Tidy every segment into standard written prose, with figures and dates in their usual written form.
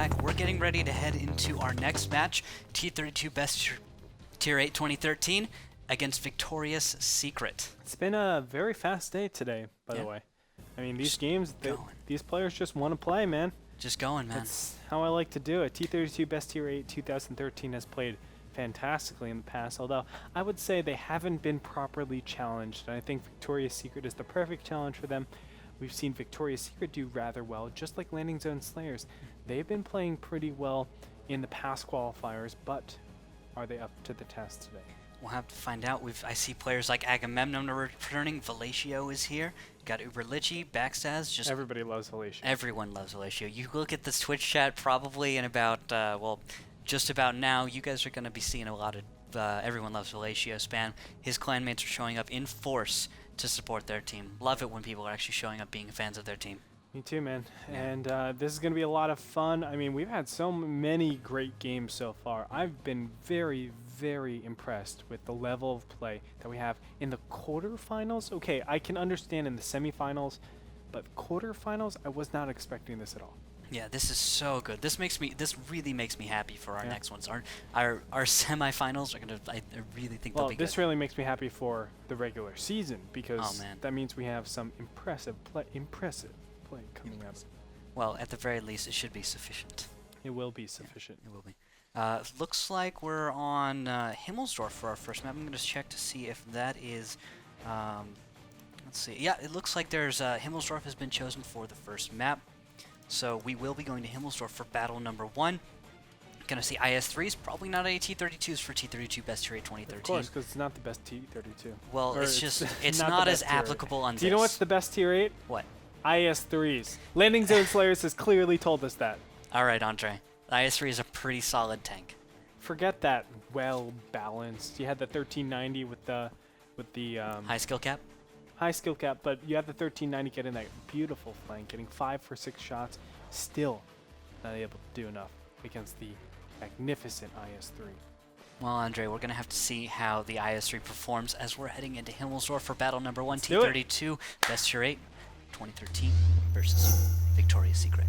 back. We're getting ready to head into our next match, T32 Best Tier 8 2013 against Victorious Secret. It's been a very fast day today, by the way. I mean, these games, these players just want to play, man. Just going, man. That's how I like to do it. T32 Best Tier 8 2013 has played fantastically in the past, although I would say they haven't been properly challenged, and I think Victorious Secret is the perfect challenge for them. We've seen Victorious Secret do rather well, just like Landing Zone Slayers. They've been playing pretty well in the past qualifiers, but are they up to the test today? We'll have to find out. I see players like Agamemnon returning. Velatio is here. Got Uberlichi, Backstaz. Just everybody loves Velatio. Everyone loves Velatio. You look at this Twitch chat probably in about, well, just about now, you guys are going to be seeing a lot of Everyone Loves Velatio spam. His clanmates are showing up in force to support their team. Love it when people are actually showing up being fans of their team. Me too, man. Yeah. And this is going to be a lot of fun. I mean, we've had so many great games so far. I've been very, very impressed with the level of play that we have in the quarterfinals. Okay, I can understand in the semifinals, but quarterfinals, I was not expecting this at all. Yeah, this is so good. This really makes me happy for our next ones. Our semifinals are gonna. I really think they'll be good. Well, this really makes me happy for the regular season because that means we have some impressive play coming up. Well, at the very least, it should be sufficient. It will be sufficient. Yeah, it will be. Looks like we're on Himmelsdorf for our first map. I'm gonna check to see if that is. Let's see. Yeah, it looks like there's Himmelsdorf has been chosen for the first map. So we will be going to Himmelsdorf for battle number 1. Gonna see IS3s, probably not any T32s for T32 Best Tier 8 2013. Of course, because it's not the best T32. Well, it's just, it's not as applicable on this. Do you know what's the best Tier 8? What? IS3s. Landing Zone Slayers has clearly told us that. Alright, Andre. The IS3 is a pretty solid tank. Forget that well balanced. You had the 1390 with the high skill cap? High skill cap, but you have the 1390 getting that beautiful flank, getting 5 for 6 shots, still not able to do enough against the magnificent IS3. Well, Andre, we're going to have to see how the IS3 performs as we're heading into Himmelsdorf for battle number 1, T32, Best Tier 8, 2013 versus Victorious Secret.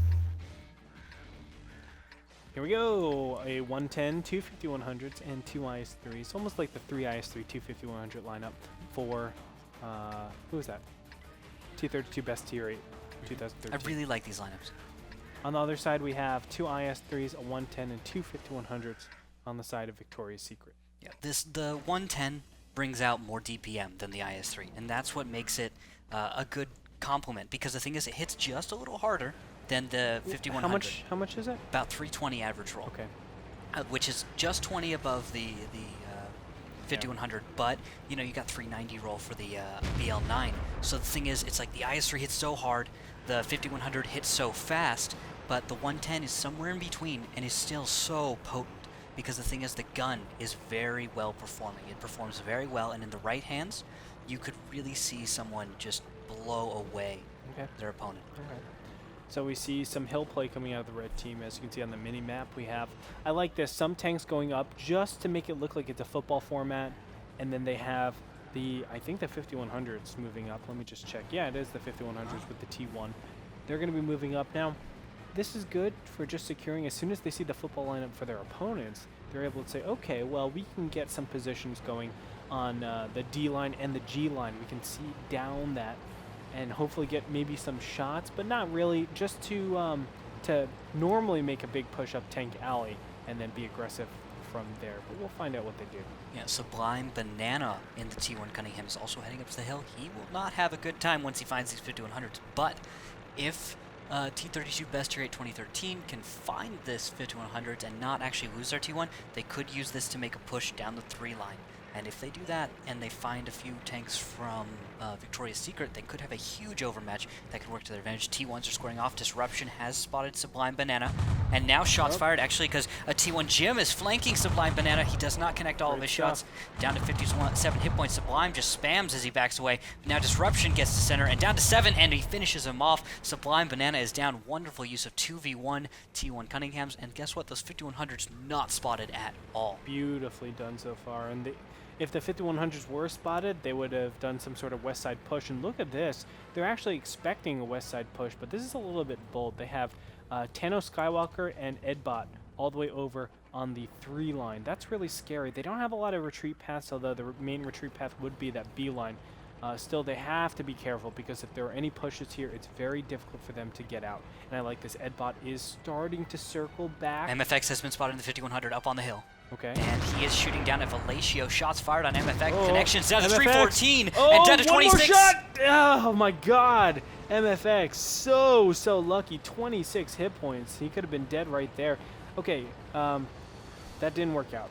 Here we go, a 110, 2 5100s, and 2 IS3s, almost like the 3 IS3, 2 5100 lineup for... who is that? T32 Best Tier 8, 2013. I really like these lineups. On the other side, we have 2 IS3s, a 110, and 2 5100s on the side of Victorious Secret. Yeah, the 110 brings out more DPM than the IS3, and that's what makes it a good complement, because the thing is, it hits just a little harder than the 5100. How much is it? About 320 average roll. Okay. Which is just 20 above the 5100, but you know, you got 390 roll for the BL9. So the thing is, it's like the IS3 hits so hard, the 5100 hits so fast, but the 110 is somewhere in between and is still so potent, because the thing is, the gun is very well performing. It performs very well, and in the right hands, you could really see someone just blow away their opponent. Okay. So we see some hill play coming out of the red team. As you can see on the mini map, we have, I like this, some tanks going up just to make it look like it's a football format, and then they have the, I think the 5100s moving up. Let me just check. Yeah, it is the 5100s with the T1. They're going to be moving up now. This is good for just securing. As soon as they see the football lineup for their opponents, they're able to say, okay, well, we can get some positions going on the D line and the G line. We can see down that and hopefully get maybe some shots, but not really, just to normally make a big push up tank alley and then be aggressive from there. But we'll find out what they do. Yeah, Sublime Banana in the T1 Cunningham is also heading up to the hill. He will not have a good time once he finds these 5100s, but if T32 Best Tier 8 2013 can find this 5100s and not actually lose their T1, they could use this to make a push down the 3 line. And if they do that, and they find a few tanks from Victorious Secret, they could have a huge overmatch that could work to their advantage. T1s are scoring off. Disruption has spotted Sublime Banana. And now shots fired, actually, because a T1 Jim is flanking Sublime Banana. He does not connect all of his shots. Down to 57 hit points. Sublime just spams as he backs away. Now Disruption gets to center, and down to 7, and he finishes him off. Sublime Banana is down. Wonderful use of 2v1 T1 Cunninghams. And guess what? Those 5100s not spotted at all. Beautifully done so far. And if the 5100s were spotted, they would have done some sort of west side push. And look at this. They're actually expecting a west side push, but this is a little bit bold. They have Tano Skywalker and Edbot all the way over on the 3 line. That's really scary. They don't have a lot of retreat paths, although the main retreat path would be that B line. Still, they have to be careful because if there are any pushes here, it's very difficult for them to get out. And I like this. Edbot is starting to circle back. MFX has been spotted in the 5100 up on the hill. Okay. And he is shooting down at Velatio. Shots fired on MFX. Connections down to MFX. 314 and down to 26. One more shot! Oh my god! MFX, so lucky. 26 hit points. He could have been dead right there. Okay, that didn't work out.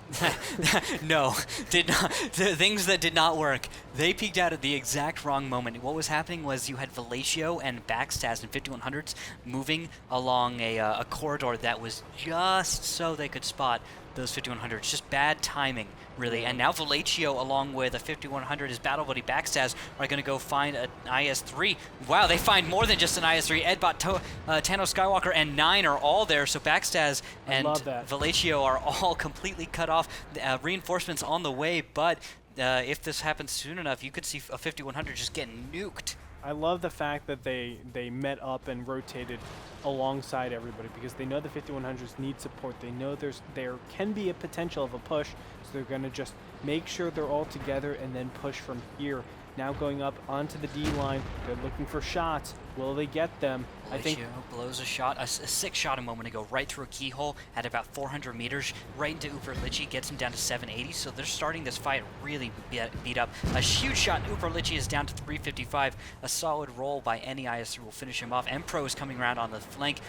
No, did not. The things that did not work, they peaked out at the exact wrong moment. What was happening was you had Velatio and Backstaz in 5100s moving along a corridor that was just so they could spot those 5100s. Just bad timing, really. And now Velatio, along with a 5100, his battle buddy Backstaz, are going to go find an IS-3. Wow, they find more than just an IS-3. Edbot, Tano Skywalker, and 9 are all there. So Backstaz and Velatio are all completely cut off. Reinforcements on the way, but if this happens soon enough, you could see a 5100 just getting nuked. I love the fact that they met up and rotated alongside everybody because they know the 5100s need support. They know there can be a potential of a push, so they're going to just make sure they're all together and then push from here. Now going up onto the D line, they're looking for shots. Will they get them? I think blows a shot, a sick shot a moment ago, right through a keyhole at about 400 meters, right into Uperlichi, gets him down to 780. So they're starting this fight really beat up. A huge shot, Uperlichi is down to 355. A solid roll by any IS3 will finish him off. Empro is coming around on the flank.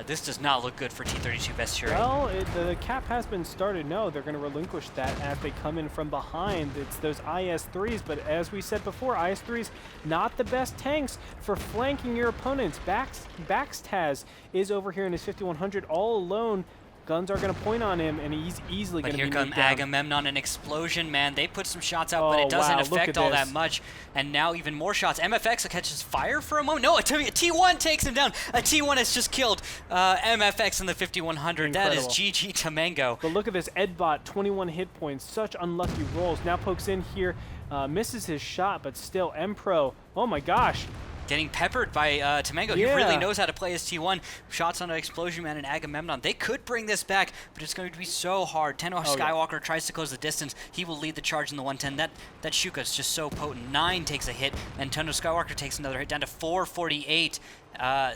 This does not look good for T32 Best Tier 8. Well, the cap has been started. No, they're going to relinquish that as they come in from behind. It's those IS3s, but as we said before, IS3s not the best tanks for flanking your opponents. Backstaz is over here in his 5100 all alone. Guns are going to point on him, and he's easily going to be knocked down. But here come Agamemnon and Explosion, man. They put some shots out, but it doesn't affect all that much. And now even more shots. MFX catches fire for a moment. No, a T1 takes him down. A T1 has just killed MFX in the 5100. Incredible. That is GG to Mango. But look at this. Edbot, 21 hit points. Such unlucky rolls. Now pokes in here. Misses his shot, but still, Mpro. Oh my gosh. Getting peppered by Tamango. He really knows how to play his T1. Shots on an Explosion Man and Agamemnon. They could bring this back, but it's going to be so hard. Tano Skywalker tries to close the distance. He will lead the charge in the 110. That Shuka is just so potent. 9 takes a hit, and Tano Skywalker takes another hit down to 448.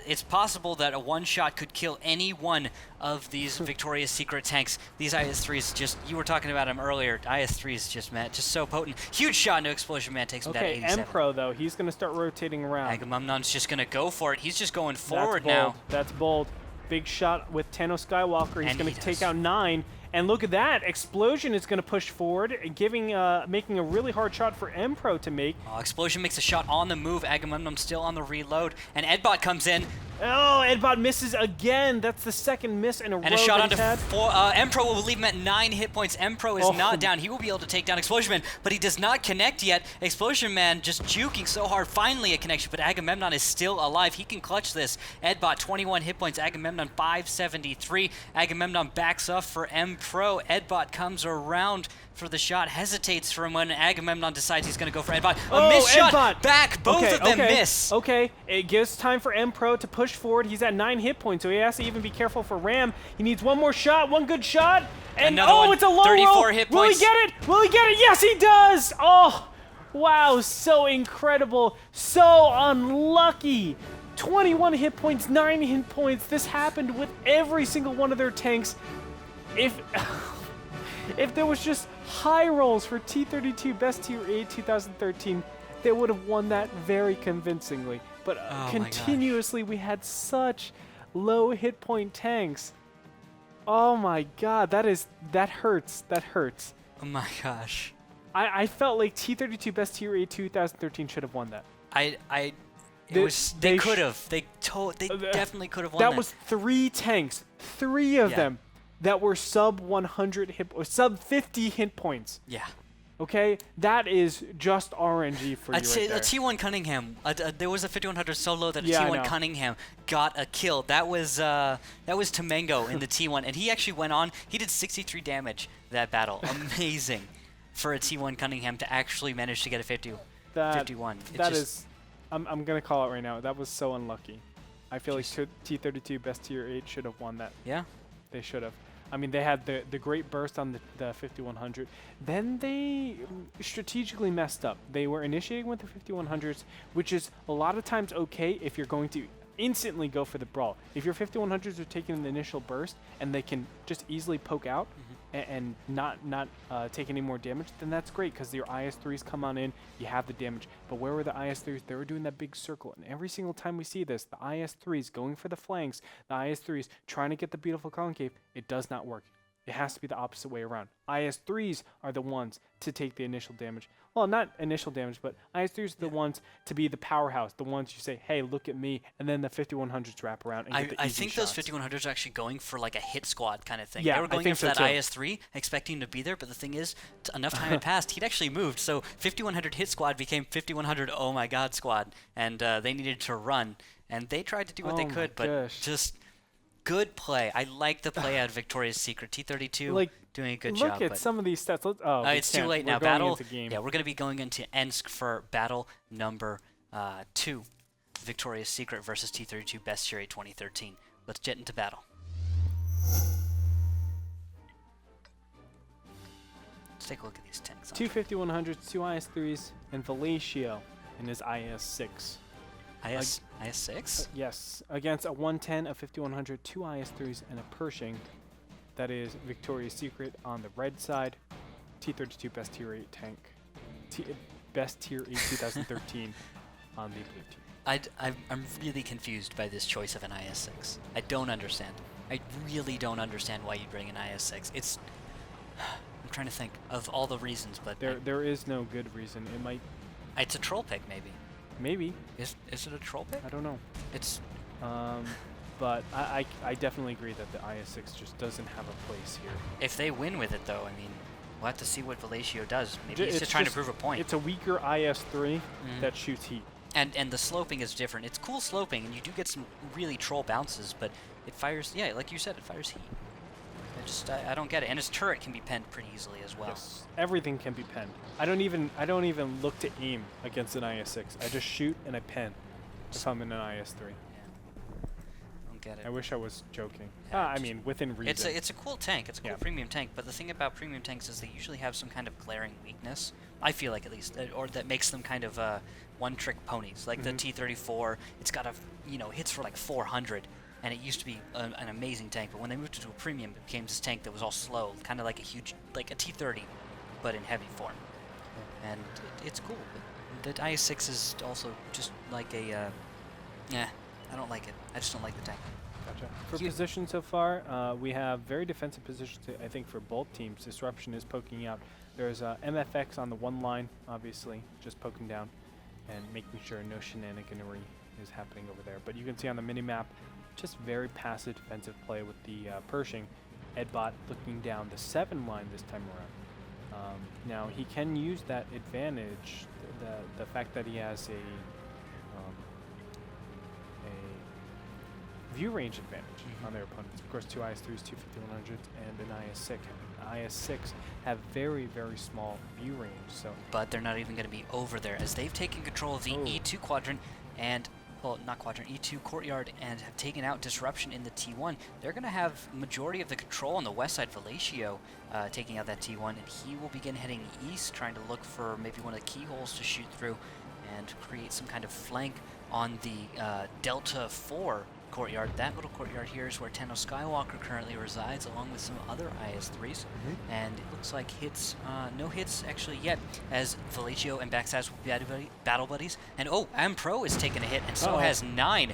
It's possible that a one-shot could kill any one of these Victoria's Secret tanks. These IS-3s just, you were talking about them earlier, IS-3s just, man, just so potent. Huge shot into Explosion Man, takes him down to 87. Mpro, though, he's going to start rotating around. Agamemnon's just going to go for it. He's just going forward now. That's bold. Big shot with Tano Skywalker. He's going to take out 9. And look at that. Explosion is going to push forward, making a really hard shot for Mpro to make. Explosion makes a shot on the move. Agamemnon still on the reload. And Edbot comes in. Oh, Edbot misses again. That's the second miss in a row. And a shot onto 4. Mpro will leave him at 9 hit points. Mpro is not down. He will be able to take down Explosion Man, but he does not connect yet. Explosion Man just juking so hard. Finally a connection, but Agamemnon is still alive. He can clutch this. Edbot, 21 hit points. Agamemnon, 573. Agamemnon backs up for Mpro. Edbot comes around for the shot, hesitates for a moment. Agamemnon decides he's going to go for Edbot. A miss shot back. Both of them miss. Okay, it gives time for Mpro to push forward. He's at 9 hit points, so he has to even be careful for Ram. He needs one more shot, one good shot. And it's a low 34 roll. Hit points. Will he get it? Will he get it? Yes, he does. Oh, wow, so incredible. So unlucky. 21 hit points, 9 hit points. This happened with every single one of their tanks. If there was just high rolls for T32 Best Tier 8 2013, they would have won that very convincingly. But continuously, we had such low hit point tanks. Oh my god, that hurts. That hurts. Oh my gosh. I felt like T32 Best Tier 8 2013 should have won that. They could have. They definitely could have won that. That was 3 tanks. 3 of them that were sub 100 hit or sub 50 hit points. Yeah. Okay, that is just RNG for you right there. A T1 Cunningham. There was a 5100 solo that a T1 Cunningham got a kill. That was Tamango in the T1, and he actually went on. He did 63 damage that battle. Amazing. for a T1 Cunningham to actually manage to get a 51. That is, I'm going to call it right now. That was so unlucky. I feel like T32 best tier 8 should have won that. Yeah. They should have. I mean, they had the great burst on the 5100. Then they strategically messed up. They were initiating with the 5100s, which is a lot of times okay if you're going to instantly go for the brawl. If your 5100s are taking the initial burst and they can just easily poke out and not take any more damage, then that's great because your IS-3s come on in, you have the damage. But where were the IS-3s? They were doing that big circle. And every single time we see this, the IS-3s going for the flanks, the IS-3s trying to get the beautiful concave, it does not work. It has to be the opposite way around. IS-3s are the ones to take the initial damage. Well, not initial damage, but IS-3s are the ones to be the powerhouse, the ones you say, hey, look at me, and then the 5100s wrap around and get the easy I think shots. those 5100s are actually going for like a hit squad kind of thing. Yeah, they were going in for that so IS-3, expecting him to be there, but the thing is, enough time had passed, he'd actually moved, so 5100 hit squad became 5100 oh my god squad, and they needed to run, and they tried to do what they could, but just good play. I like the play out of Victoria's Secret. T32 doing a good job. Look at some of these stats. It's too late now. Battle. Yeah, we're going to be going into Ensk for battle number 2. Victoria's Secret versus T32 Best Tier 8 2013. Let's get into battle. Let's take a look at these tanks. 2 5100s, 2 IS-3s, and Velatio in his IS-6. IS-6? Yes, against a 110, a 5100, 2 IS-3s, and a Pershing. That is Victoria's Secret on the red side. T32 Best Tier 8 tank. Best Tier 8 2013 on the blue team. I'm really confused by this choice of an IS-6. I don't understand. I really don't understand why you bring an IS-6. It's... I'm trying to think of all the reasons, but... There is no good reason. It might... It's a troll pick, maybe. Maybe. Is it a troll pick? I don't know. It's... But I definitely agree that the IS-6 just doesn't have a place here. If they win with it, though, I mean, we'll have to see what Velatio does. Maybe he's just trying to prove a point. It's a weaker IS-3 that shoots heat. And the sloping is different. It's cool sloping, and you do get some really troll bounces, but it fires, yeah, like you said, it fires heat. I don't get it. And his turret can be penned pretty easily as well. Yes, everything can be penned. I don't even look to aim against an IS-6. I just shoot and I pen if I'm in an IS-3. Get it. I wish I was joking. I mean, within reason. It's a cool tank. It's a cool premium tank. But the thing about premium tanks is they usually have some kind of glaring weakness. I feel like, at least, or that makes them kind of one-trick ponies. Like the T34, it's got hits for like 400, and it used to be an amazing tank. But when they moved it to a premium, it became this tank that was all slow, kind of like a T30, but in heavy form. And it's cool. But the IS-6 is also just like a I don't like it. I just don't like the tank. Gotcha. For position so far, we have very defensive positions, I think, for both teams. Disruption is poking out. There's MFX on the one line, obviously, just poking down and making sure no shenaniganery is happening over there. But you can see on the mini-map, just very passive defensive play with the Pershing. Edbot looking down the 7 line this time around. Now, he can use that advantage, the fact that he has a view range advantage on their opponents. Of course, 2 IS-3s, 2 5100s, and an IS-6. IS-6 have very, very small view range. But they're not even going to be over there, as they've taken control of the E2 quadrant and, well, not quadrant, E2 courtyard, and have taken out Disruption in the T1. They're going to have majority of the control on the west side. Velatio taking out that T1, and he will begin heading east, trying to look for maybe one of the keyholes to shoot through and create some kind of flank on the Delta 4 courtyard. That little courtyard here is where Tenno Skywalker currently resides, along with some other IS-3s. And it looks like no hits actually yet, as Velatio and Backstabs will be battle buddies. And M-Pro is taking a hit, and so has 9.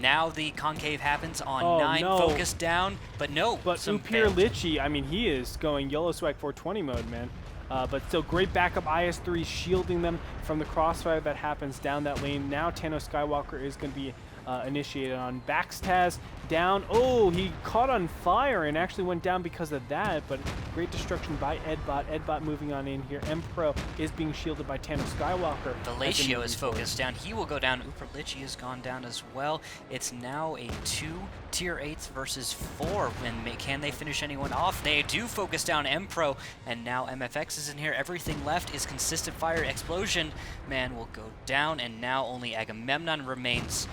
Now the concave happens on 9, focus down, but no. But Upir Litchi, I mean, he is going Yellow Swag 420 mode, man. But still great backup IS-3 shielding them from the crossfire that happens down that lane. Now Tenno Skywalker is going to be initiated on. Baxtaz down. Oh, he caught on fire and actually went down because of that, but great destruction by Edbot. Edbot moving on in here. Empro is being shielded by Tano Skywalker. Velatio is focused down. He will go down. Uperlichi has gone down as well. It's now a 2 tier 8s versus 4. And can they finish anyone off? They do focus down Empro, and now MFX is in here. Everything left is consistent fire. Explosion Man will go down, and now only Agamemnon remains.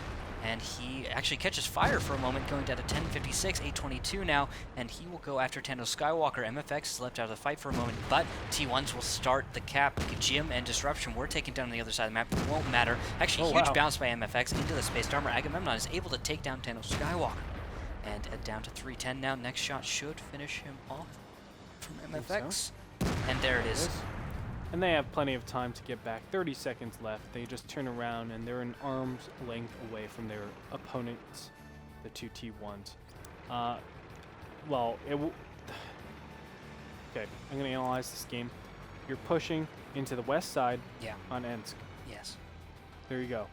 And he actually catches fire for a moment, going down to 1056, 822 now, and he will go after Tando Skywalker. MFX is left out of the fight for a moment, but T1s will start the cap. Jim and Disruption were taken down on the other side of the map. It won't matter. Actually, huge bounce by MFX into the Space Armor. Agamemnon is able to take down Tando Skywalker. And down to 310 now. Next shot should finish him off from MFX. So. And there it is. And they have plenty of time to get back. 30 seconds left. They just turn around and they're an arm's length away from their opponents, the two T1s. Well, okay, I'm going to analyze this game. You're pushing into the west side on Ensk. Yes. There you go.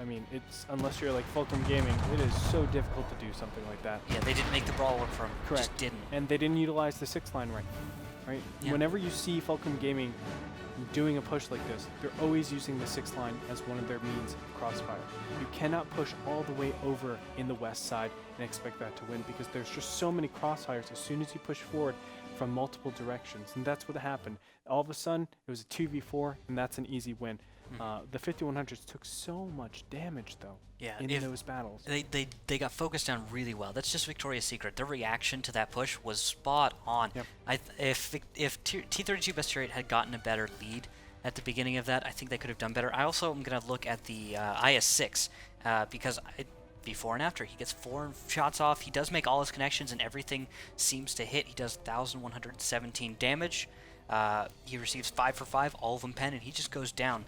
I mean, it's unless you're like Fulcrum Gaming, it is so difficult to do something like that. Yeah, they didn't make the brawl work for them. Correct. Just didn't. And they didn't utilize the 6-line right? Yeah. Whenever you see Fulcrum Gaming doing a push like this, they're always using the 6-line as one of their means of crossfire. You cannot push all the way over in the west side and expect that to win, because there's just so many crossfires as soon as you push forward from multiple directions. And that's what happened. All of a sudden, it was a 2v4, and that's an easy win. The 5100s took so much damage, though, in those battles. They got focused down really well. That's just Victoria's Secret. Their reaction to that push was spot on. Yep. If T32 Best Tier 8 had gotten a better lead at the beginning of that, I think they could have done better. I also am going to look at the IS-6 because before and after, he gets 4 shots off. He does make all his connections, and everything seems to hit. He does 1,117 damage. He receives 5 for 5, all of them pen, and he just goes down.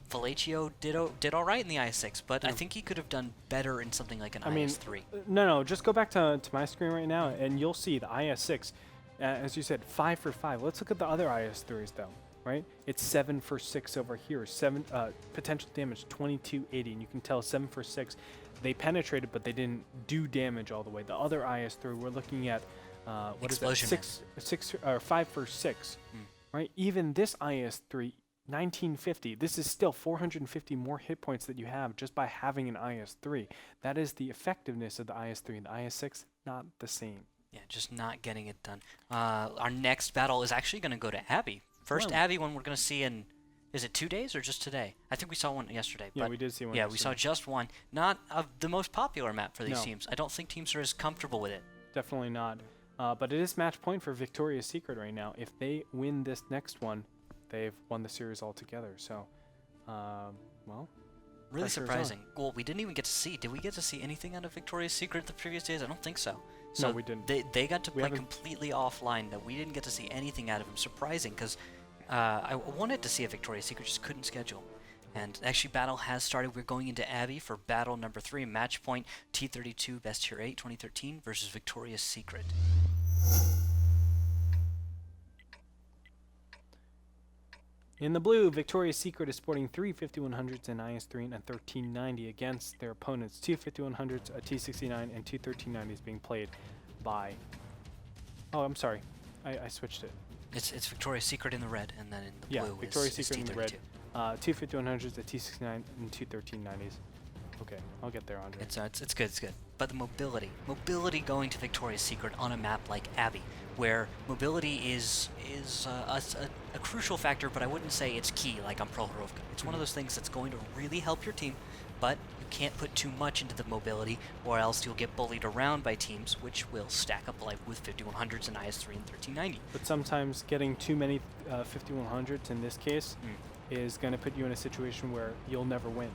Velatio did all right in the IS-6, but I think he could have done better in something like an IS-3. No, just go back to my screen right now, and you'll see the IS-6, as you said, 5 for 5. Let's look at the other IS-3s, though, right? It's 7 for 6 over here. Potential damage, 2280, and you can tell 7 for 6. They penetrated, but they didn't do damage all the way. The other IS-3, we're looking at, what is that? 5 for 6, right? Even this IS-3, 1950. This is still 450 more hit points that you have just by having an IS-3. That is the effectiveness of the IS-3. The IS-6, not the same. Yeah, just not getting it done. Our next battle is actually going to go to Abbey. First Abbey one we're going to see in, is it 2 days or just today? I think we saw one yesterday. Yeah, but we did see one yesterday. yesterday. We saw just one. Not the most popular map for these teams. I don't think teams are as comfortable with it. Definitely not. But it is match point for Victoria's Secret right now. If they win this next one, they've won the series altogether. So, well, really surprising. Well, we didn't even get to see. Did we get to see anything out of Victoria's Secret the previous days? I don't think so. So no, we didn't. They got to play completely offline. That we didn't get to see anything out of them. Surprising, because I wanted to see a Victoria's Secret, just couldn't schedule. And actually, battle has started. We're going into Abbey for battle number 3, match point T32 Best Tier 8 2013 versus Victoria's Secret. In the blue, Victoria's Secret is sporting 3 5100s, an IS-3, and a 1390 against their opponents. 2 5100s, a T69, and 2 1390s being played by... Oh, I'm sorry. I switched it. It's Victoria's Secret in the red, and then in the blue Victoria's Secret is T32. in the red. 2 5100s, a T69, and 2 1390s. Okay, I'll get there, Andre. It's good, it's good. But the mobility going to Victoria's Secret on a map like Abbey, where mobility is a crucial factor, but I wouldn't say it's key like on Prohorovka. It's one of those things that's going to really help your team, but you can't put too much into the mobility, or else you'll get bullied around by teams, which will stack up like with 5100s and IS-3 and 1390. But sometimes getting too many 5100s in this case is going to put you in a situation where you'll never win.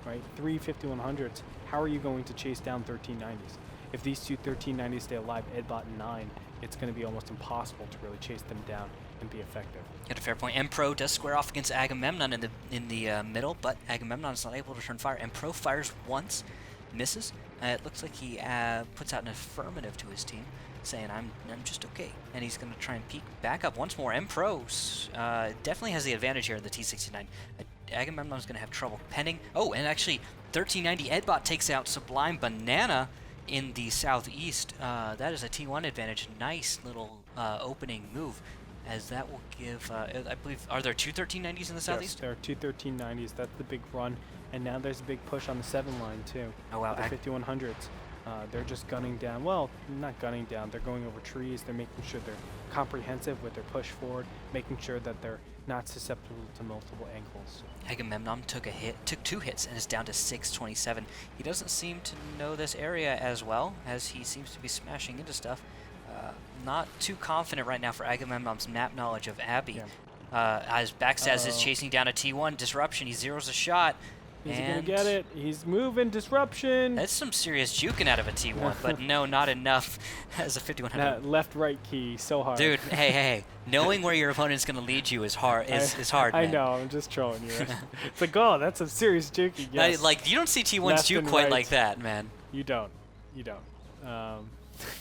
Right? 3 5100s, how are you going to chase down 1390s? If these two 1390s stay alive, Edbot and 9, it's going to be almost impossible to really chase them down and be effective. At a fair point. Empro does square off against Agamemnon in the middle, but Agamemnon is not able to return fire. Empro fires once, misses. It looks like he puts out an affirmative to his team, saying, I'm just okay. And he's going to try and peek back up once more. Empro definitely has the advantage here in the T69. Agamemnon's going to have trouble pending. Oh, and actually, 1390 Edbot takes out Sublime Banana in the southeast. That is a T1 advantage. Nice little opening move, as that will give, I believe, are there two 1390s in the southeast? Yes, there are two 1390s. That's the big run. And now there's a big push on the 7 line, too. Oh, wow. The 5100s. They're just gunning down. Well, not gunning down. They're going over trees. They're making sure they're comprehensive with their push forward, making sure that they're not susceptible to multiple angles. Agamemnon took 2 hits and is down to 627. He doesn't seem to know this area as well, as he seems to be smashing into stuff. Not too confident right now for Agamemnon's map knowledge of Abby. Yeah. As Backstaz is chasing down a T1 disruption, he zeroes a shot. He's gonna get it. He's moving. Disruption. That's some serious juking out of a T1, but no, not enough as a 5100. That left-right key, so hard. Dude, hey, knowing where your opponent's gonna lead you is hard. Is hard. I man. know. I'm just trolling you. It's like, oh, that's some serious juking. Yes. Like, you don't see T1s juke quite right. like that, man. You don't. You don't.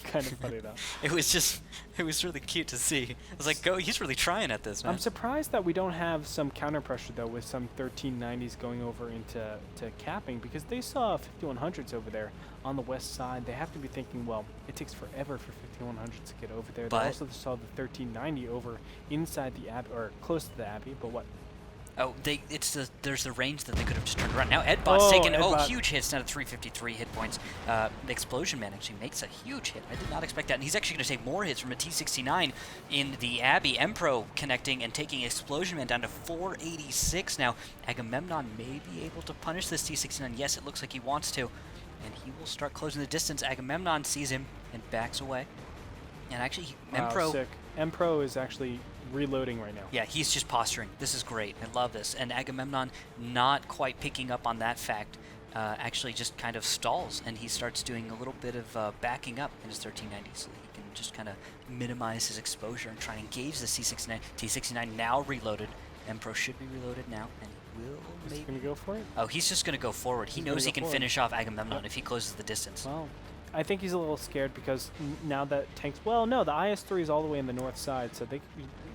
Kind of funny though. It was really cute to see. I was like, he's really trying at this, man. I'm surprised that we don't have some counter pressure though, with some 1390s going over into capping, because they saw 5100s over there on the west side. They have to be thinking, well, it takes forever for 5100s to get over there. But they also saw the 1390 over inside the Abbey, or close to the Abbey, but what? Oh, there's the range that they could have just turned around. Now Edbot's taking huge hits down to 353 hit points. The Explosion Man actually makes a huge hit. I did not expect that, and he's actually going to take more hits from a T69 in the Abbey. Empro connecting and taking Explosion Man down to 486 now. Agamemnon may be able to punish this T69. Yes, it looks like he wants to, and he will start closing the distance. Agamemnon sees him and backs away. And actually, Wow, sick. Empro is actually reloading right now. Yeah, he's just posturing. This is great. I love this. And Agamemnon, not quite picking up on that fact, actually just kind of stalls, and he starts doing a little bit of backing up in his 1390, so that he can just kind of minimize his exposure and try and engage the C69. T69 now reloaded. Empro should be reloaded now, and he will maybe... Is he going to go for it? Oh, he's just going to go forward. He knows he can finish off Agamemnon if he closes the distance. Well, I think he's a little scared because now that tanks... Well, no, the IS-3 is all the way in the north side, so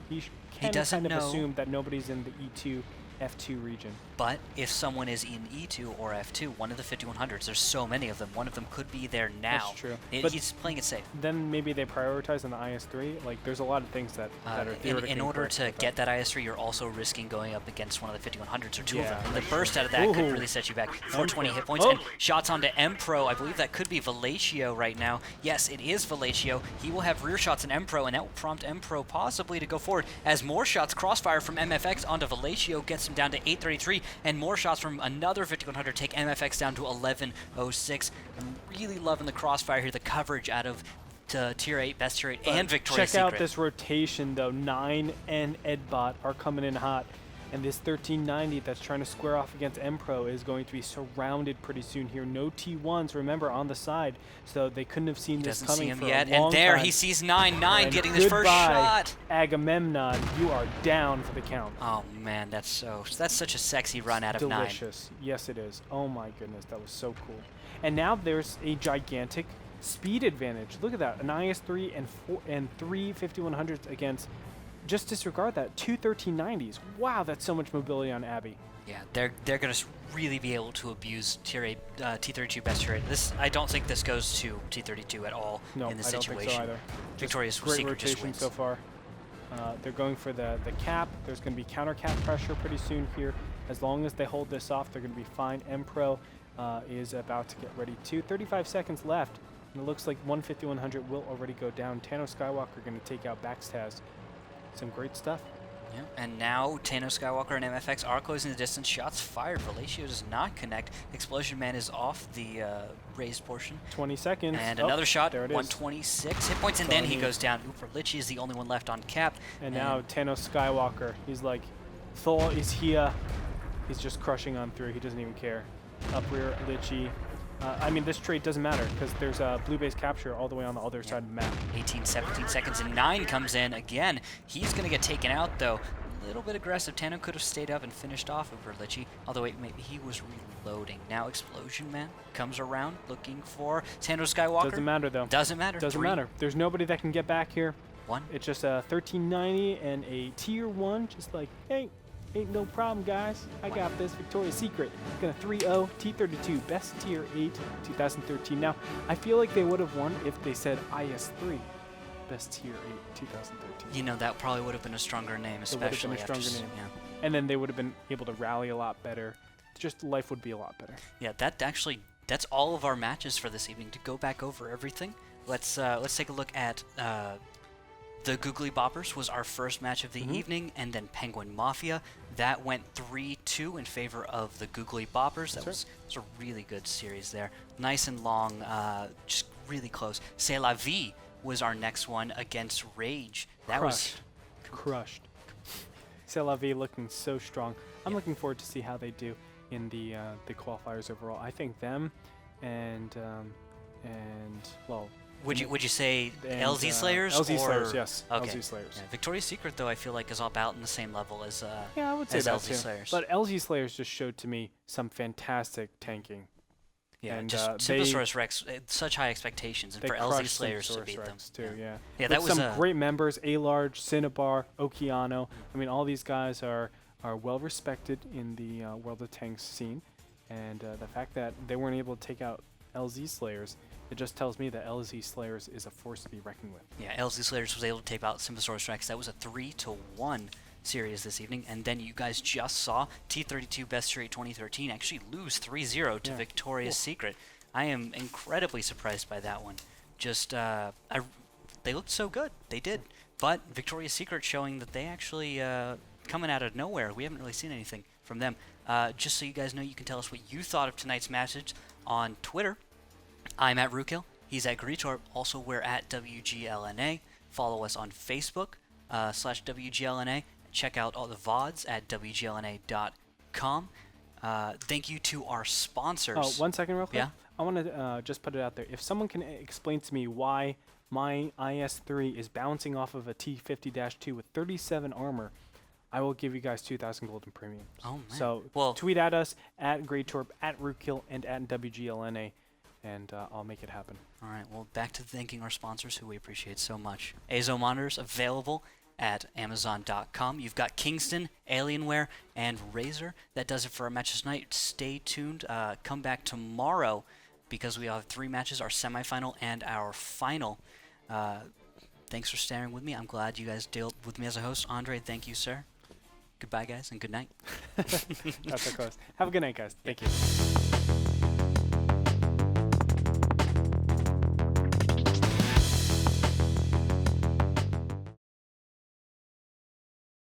he can kind of assume that nobody's in the E2, F2 region. But if someone is in E2 or F2, one of the 5100s, there's so many of them, one of them could be there now. That's true. He's playing it safe. Then maybe they prioritize on the IS-3. Like, there's a lot of things that are theoretically in order to get that IS-3, you're also risking going up against one of the 5100s or two of them. And the sure. burst out of that could really set you back. 420 hit points and shots onto Empro. I believe that could be Vallecio right now. Yes, it is Vallecio. He will have rear shots in Empro, and that will prompt Empro possibly to go forward as more shots. Crossfire from MFX onto Vallecio gets him down to 833, and more shots from another 5100 take MFX down to 1106. I'm really loving the Crossfire here, the coverage out of Tier 8, Best Tier 8, and Victoria's Secret. Check out this rotation, though. 9 and Edbot are coming in hot. And this 1390 that's trying to square off against Empro is going to be surrounded pretty soon here. No T1s, remember, on the side, so they couldn't have seen this coming for a long time. And there he sees 9-9 getting this first shot. Agamemnon, you are down for the count. Oh man, that's such a sexy run out of 9. Delicious. Yes, it is. Oh my goodness, that was so cool. And now there's a gigantic speed advantage. Look at that, an IS-3 and 3 5100s against. Just disregard that. 2 1390s. Wow, that's so much mobility on Abby. Yeah, they're going to really be able to abuse Tier 8, T32 Best Tier 8. I don't think this goes to T32 at all in this situation. I don't think so either. Victoria's Great rotation so far. They're going for the cap. There's going to be counter cap pressure pretty soon here. As long as they hold this off, they're going to be fine. Empro is about to get ready too. 35 seconds left, and it looks like 150-100 will already go down. Tano Skywalker going to take out Backstaz. Some great stuff. Yeah, and now Tano Skywalker and MFX are closing the distance. Shots fired. Vallecio does not connect. Explosion Man is off the raised portion. 20 seconds. And another shot. There it 126 hit points, and then he goes down. Litchi is the only one left on cap. And now Tano Skywalker. He's like, Thor is here. He's just crushing on through. He doesn't even care. Up rear, Litchi. I mean, this trade doesn't matter because there's a blue base capture all the way on the other side of the map. 18, 17 seconds, and 9 comes in again. He's going to get taken out, though. A little bit aggressive. Tano could have stayed up and finished off over Litchi, although maybe he was reloading. Now Explosion Man comes around looking for Tano Skywalker. Doesn't matter, though. Doesn't matter. Doesn't matter. There's nobody that can get back here. 1. It's just a 1390 and a Tier 1, just like, hey, Ain't no problem, guys. I got this. Victoria's Secret. Gonna 3-0 T32, best tier 8 2013. Now, I feel like they would have won if they said IS3, best tier 8 2013. You know, that probably would have been a stronger name, especially It would have been a after stronger name. Yeah. And then they would have been able to rally a lot better. Just life would be a lot better. Yeah, that's all of our matches for this evening. To go back over everything, let's take a look at the Googly Boppers was our first match of the evening, and then Penguin Mafia. That went 3-2 in favor of the Googly Boppers. That was a really good series there. Nice and long, just really close. C'est la vie was our next one against Rage. That was crushed. C'est la vie looking so strong. I'm looking forward to see how they do in the qualifiers overall. I think them and well. Would you say and, LZ Slayers? LZ or Slayers, yes. Okay. LZ Slayers. Yeah, Victoria's Secret, though, I feel like is about in the same level as I would say as that LZ too. Slayers. But LZ Slayers just showed to me some fantastic tanking. Yeah, and, just Simposaurus Rex, such high expectations, and for LZ Slayers to beat them. Too, yeah. Yeah, With that was some great members: A-Large, Cinnabar, Okeano. I mean, all these guys are well respected in the World of Tanks scene, and the fact that they weren't able to take out LZ Slayers, it just tells me that LZ Slayers is a force to be reckoned with. Yeah, LZ Slayers was able to take out Simposaurus Rex. That was a 3-1 series this evening, and then you guys just saw T32 Best Tier 8 2013 actually lose 3-0 to Victoria's Secret. I am incredibly surprised by that one. Just they looked so good, they did, but Victoria's Secret showing that they actually coming out of nowhere. We haven't really seen anything from them. Just so you guys know, you can tell us what you thought of tonight's message on Twitter. I'm at Rookhill. He's at Greetorp. Also, we're at WGLNA. Follow us on Facebook /WGLNA. Check out all the VODs at WGLNA.com. Thank you to our sponsors. Oh, 1 second real quick. Yeah? I want to just put it out there. If someone can explain to me why my IS-3 is bouncing off of a T50-2 with 37 armor, I will give you guys 2,000 golden premiums. Oh, man. So tweet at us, at Greetorp, at Rookhill, and at WGLNA, and I'll make it happen. All right, well, back to thanking our sponsors, who we appreciate so much. Azo monitors available at Amazon.com. You've got Kingston, Alienware, and Razer. That does it for our matches tonight. Stay tuned. Come back tomorrow because we have 3 matches, our semifinal and our final. Thanks for staying with me. I'm glad you guys dealt with me as a host. Andre, thank you, sir. Goodbye, guys, and good night. That's so close. Have a good night, guys. Thank you.